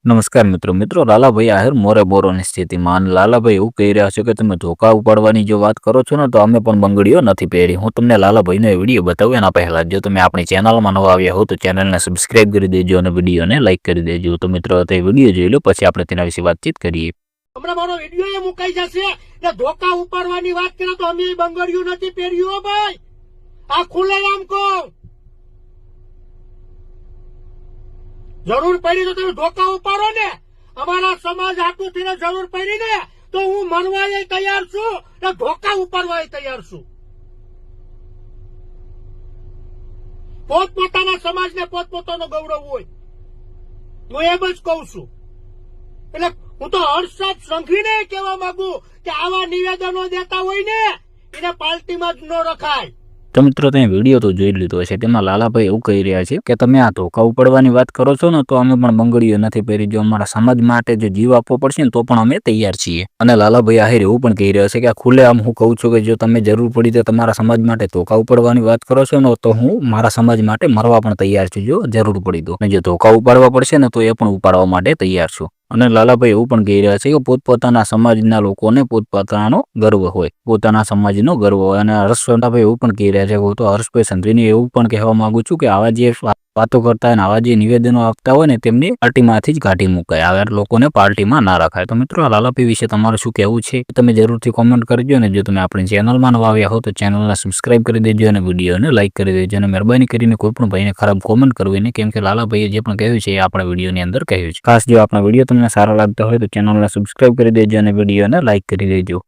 નમસ્કાર મિત્રો લાલાભાઈ આહિર મોરે બોરોની સ્થિતિમાં અને લાલાભાઈ એવું કહી રહ્યા છે કે તમે ધોકા ઉપાડવાની જો વાત કરો છો ને તો અમે પણ બંગડીઓ નથી પહેરી। હું તમને લાલાભાઈનો વિડીયો બતાવું એના પહેલા જો તમે આપણી ચેનલમાં નવા આવ્યા હો તો ચેનલને સબસ્ક્રાઇબ કરી દેજો અને વિડીયોને લાઇક કરી દેજો। તો મિત્રો તે વિડીયો જોઈ લો પછી આપણે તેના વિશે વાતચીત કરીએ। હમણાં મારો વિડીયો એ મુકાઈ જશે ને ધોકા ઉપાડવાની વાત કરે તો અમે બંગડીઓ નથી પહેર્યું ભાઈ, આ ખુલ્લેઆમ કહું। જરૂર પડી તો તમે ધોકા ઉપાડો ને, અમારા સમાજ આટલું થઈને જરૂર પડી ને તો હું મરવાય તૈયાર છું ને ધોકા ઉપાડવા તૈયાર છું। પોતપોતાના સમાજને પોતપોતાનો ગૌરવ હોય, હું એમ જ કઉ છું। એટલે હું તો હર્ષદ સંઘવીને કહેવા માંગુ કે આવા નિવેદનો દેતા હોય ને એને પાર્ટીમાં જ ન રખાય। તો મિત્રો તમે વિડીયો તો જોઈ લીધો હશે, તેમાં લાલાભાઈ એવું કહી રહ્યા છે કે તમે આ ધોકા ઉપાડવાની વાત કરો છો ને તો અમે પણ બંગડીઓ નથી પહેરી, જો અમારા સમાજ માટે જો જીવ આપવો પડશે ને તો પણ અમે તૈયાર છીએ। અને લાલાભાઈ આહિર એવું પણ કહી રહ્યા છે કે આ ખુલ્લેઆમ હું કહું છું કે જો તમે જરૂર પડી તો તમારા સમાજ માટે ધોકા ઉપાડવાની વાત કરો છો ને તો હું મારા સમાજ માટે મરવા પણ તૈયાર છું જો જરૂર પડી તો, અને જો ધોકા ઉપાડવા પડશે ને તો એ પણ ઉપાડવા માટે તૈયાર છું। અને લાલાભાઈ એવું પણ કહી રહ્યા છે કે પોતપોતાના સમાજના લોકોને પોતપોતાનો ગર્વ હોય, પોતાના સમાજનો ગર્વ હોય। અને હર્ષભાઈ એવું પણ કહી રહ્યા છે, હું તો હર્ષભાઈ સંઘવીને એવું પણ કહેવા માંગુ છું કે આવા જે વાતો કરતા હોય ને આવા જે નિવેદનો આપતા હોય ને તેમની પાર્ટીમાંથી જ કાઢી મુકાય, આવા લોકોને પાર્ટીમાં ના રખાય। તો મિત્રો લાલાભાઈ વિશે તમારું શું કહેવું છે તમે જરૂરથી કોમેન્ટ કરજો, અને જો તમે આપણી ચેનલમાં નવા આવ્યા હો તો ચેનલને સબસ્ક્રાઇબ કરી દેજો અને વિડીયોને લાઇક કરી દેજો, અને મહેરબાની કરીને કોઈ પણ ભાઈને ખરાબ કોમેન્ટ કરવી નહીં, કેમ કે લાલાભાઈએ જે પણ કહ્યું છે એ આપણા વિડીયોની અંદર કહ્યું છે। ખાસ જો આપણા વિડીયો તમને સારા લાગતા હોય તો ચેનલને સબસ્ક્રાઇબ કરી દેજો અને વિડીયોને લાઇક કરી દેજો।